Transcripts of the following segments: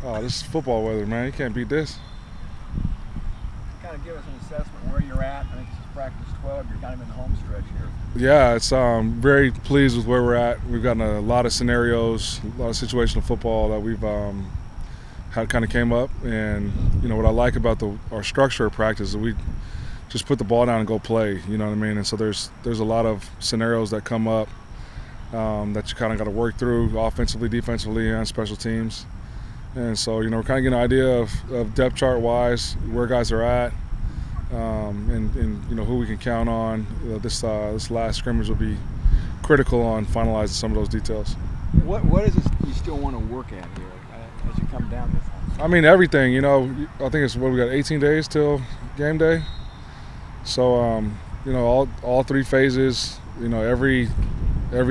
Oh, this is football weather, man. You can't beat this. Kind of give us an assessment where you're at. I think this is practice 12. You're kind of in the home stretch here. Yeah, it's very pleased with where we're at. We've gotten a lot of scenarios, a lot of situational football that we've had kind of came up. And what I like about our structure of practice is we just put the ball down and go play. You know what I mean? And so there's a lot of scenarios that come up that you kind of got to work through offensively, defensively, and special teams. And so, we're kind of getting an idea of depth chart wise where guys are at, and who we can count on. This last scrimmage will be critical on finalizing some of those details. What is it you still want to work at here as you come down this home? I mean, everything. I think it's we got 18 days till game day. So all three phases. Every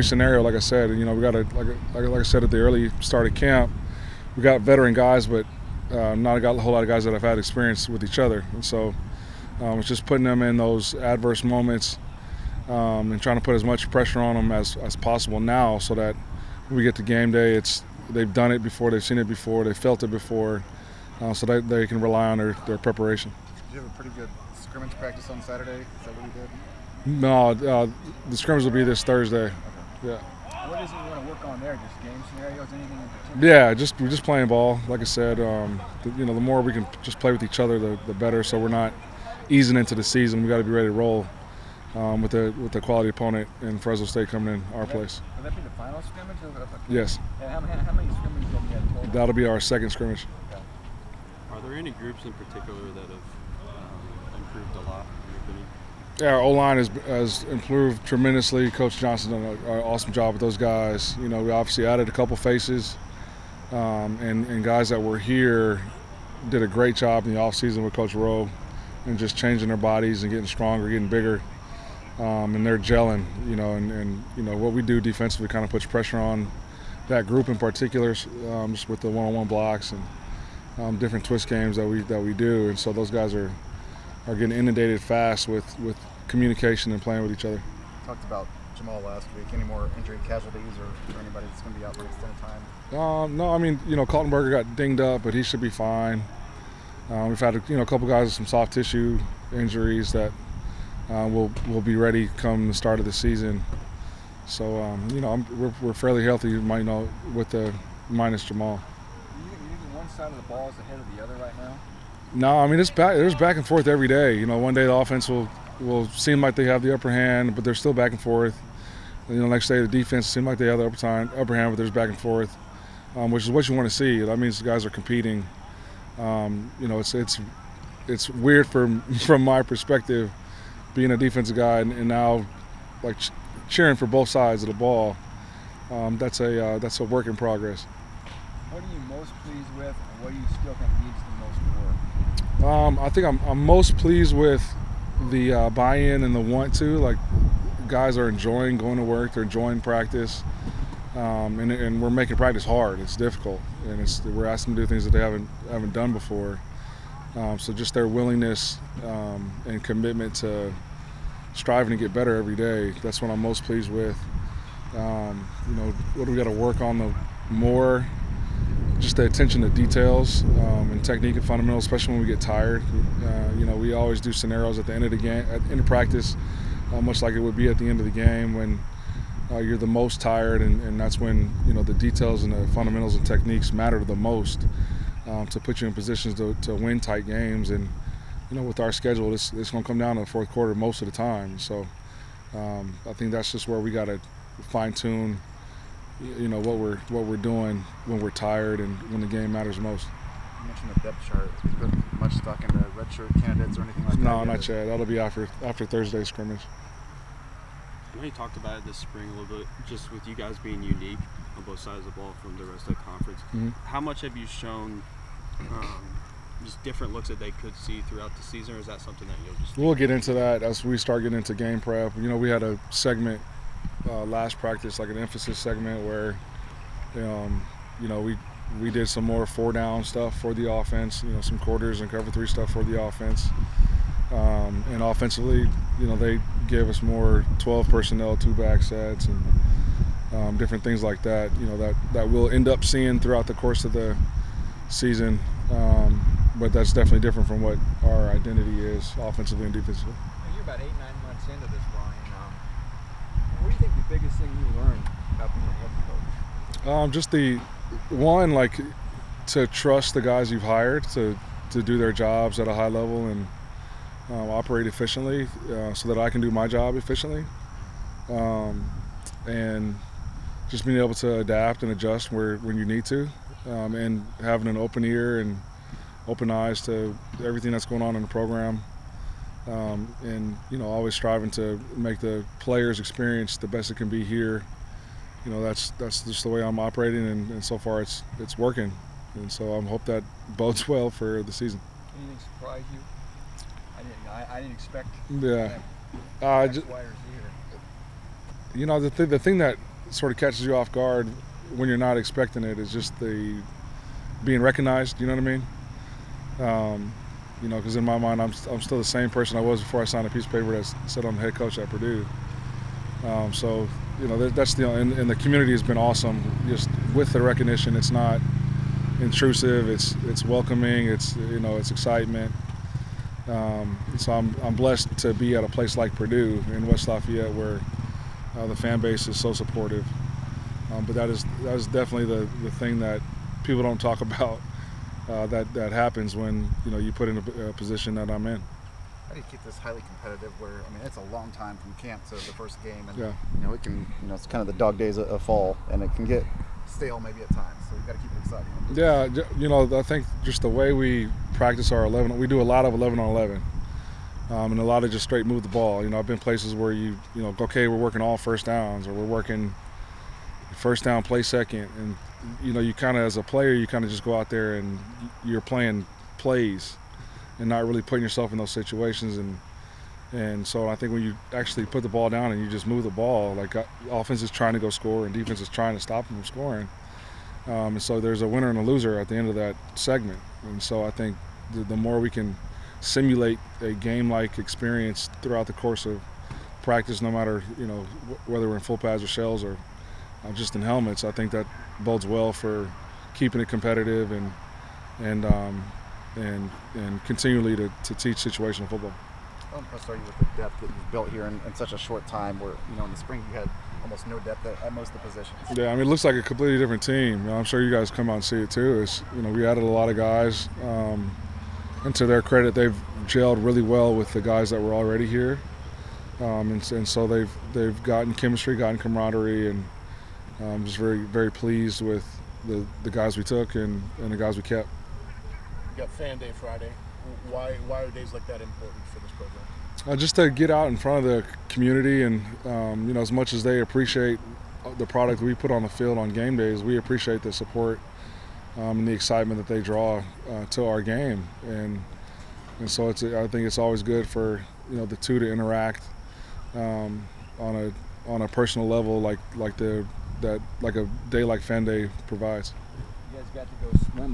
scenario. Like I said, we got like I said at the early start of camp. We got veteran guys, but not a whole lot of guys that have had experience with each other. And so it's just putting them in those adverse moments and trying to put as much pressure on them as possible now, so that when we get to game day, they've done it before, they've seen it before, they've felt it before, so that they can rely on their preparation. Did you have a pretty good scrimmage practice on Saturday? Is that what you did? No, the scrimmage will be this Thursday. Okay. Yeah. What is it you want to work on there? Just game scenarios, anything in particular? Yeah, we're just playing ball. Like I said, the more we can just play with each other, the better. So we're not easing into the season. We got to be ready to roll with the quality opponent in Fresno State coming in our place. Will that be the final scrimmage? Yes. And how many scrimmages have you had total? That'll be our second scrimmage. Okay. Are there any groups in particular that have improved a lot in your opinion? Yeah, our O-line has improved tremendously. Coach Johnson done an awesome job with those guys. We obviously added a couple faces, and guys that were here did a great job in the offseason with Coach Rowe and just changing their bodies and getting stronger, getting bigger, and they're gelling. And what we do defensively kind of puts pressure on that group in particular, just with the one-on-one blocks and different twist games that we do. And so those guys are getting inundated fast with communication and playing with each other. Talked about Jamal last week. Any more injury casualties or anybody that's going to be out for an extended time? No, I mean, Kaltenberger got dinged up, but he should be fine. We've had a couple guys with some soft tissue injuries that will be ready come the start of the season. So we're fairly healthy, with the minus Jamal. You think one side of the ball is ahead of the other right now? No, I mean there's back and forth every day. One day the offense will seem like they have the upper hand, but they're still back and forth. Next day the defense seems like they have the upper hand, but there's back and forth, which is what you want to see. That means the guys are competing. It's weird from my perspective, being a defensive guy and now like cheering for both sides of the ball. That's a work in progress. What are you most pleased with, and what do you still think needs the most work? I think I'm most pleased with the buy-in and the want to. Like, guys are enjoying going to work, they're enjoying practice, and we're making practice hard. It's difficult, and we're asking them to do things that they haven't done before. So just their willingness and commitment to striving to get better every day. That's what I'm most pleased with. What do we got to work on the more? Just the attention to details and technique and fundamentals, especially when we get tired. We always do scenarios at the end of the game, at the end of practice, much like it would be at the end of the game when you're the most tired, and that's when the details and the fundamentals and techniques matter the most to put you in positions to win tight games. And with our schedule, it's going to come down to the fourth quarter most of the time. So I think that's just where we got to fine tune. What we're doing when we're tired and when the game matters most. You mentioned the depth chart. Have you put much stock into redshirt candidates or anything like that? No, not yet. That'll be after Thursday's scrimmage. I know you talked about it this spring a little bit, just with you guys being unique on both sides of the ball from the rest of the conference. Mm-hmm. How much have you shown just different looks that they could see throughout the season, or is that something that you'll just... We'll get into that as we start getting into game prep. We had a segment last practice, like an emphasis segment where, we did some more 4-down stuff for the offense, some quarters and cover 3 stuff for the offense. And offensively, they gave us more 12 personnel, 2-back sets, and different things like that, that we'll end up seeing throughout the course of the season, but that's definitely different from what our identity is offensively and defensively. You're about 8-9 months into this, Brian. What do you think the biggest thing you learned about being a head coach? Just the one, like, to trust the guys you've hired to do their jobs at a high level and operate efficiently, so that I can do my job efficiently, and just being able to adapt and adjust when you need to, and having an open ear and open eyes to everything that's going on in the program, and always striving to make the players' experience the best it can be here. That's just the way I'm operating, and so far it's working, and so I hope that bodes well for the season. Anything surprise you? I didn't expect. Yeah. X, Y, or Z here. The thing that sort of catches you off guard when you're not expecting it is just the being recognized. You know what I mean? Because in my mind, I'm still the same person I was before I signed a piece of paper that said I'm the head coach at Purdue. So that's and the community has been awesome. Just with the recognition, it's not intrusive. It's welcoming. It's excitement. So I'm blessed to be at a place like Purdue in West Lafayette, where the fan base is so supportive. But that is definitely the thing that people don't talk about, that happens when you put in a position that I'm in. How do you keep this highly competitive? It's a long time from camp to the first game, and yeah. it can it's kind of the dog days of fall, and it can get stale maybe at times. So you got to keep it exciting. Yeah, I think just the way we practice our 11, we do a lot of 11 on 11, and a lot of just straight move the ball. I've been places where okay, we're working all first downs, or we're working first down, play second, and you kind of, as a player, you kind of just go out there and you're playing plays and not really putting yourself in those situations, and so I think when you actually put the ball down and you just move the ball, like, offense is trying to go score and defense is trying to stop them from scoring, and so there's a winner and a loser at the end of that segment. And so I think the more we can simulate a game-like experience throughout the course of practice, no matter whether we're in full pads or shells or just in helmets, I think that bodes well for keeping it competitive and continually to teach situational football. How impressed are you with the depth that you've built here in such a short time, where in the spring you had almost no depth at most of the positions? Yeah, it looks like a completely different team. I'm sure you guys come out and see it too. We added a lot of guys, and to their credit, they've gelled really well with the guys that were already here, and so they've gotten chemistry, gotten camaraderie, and I'm just very, very pleased with the guys we took and the guys we kept. You got Fan Day Friday. Why are days like that important for this program? Just to get out in front of the community, and as much as they appreciate the product we put on the field on game days, we appreciate the support and the excitement that they draw to our game, and so I think it's always good for the two to interact on a personal level, like a day like Fan Day provides. You guys got to go swim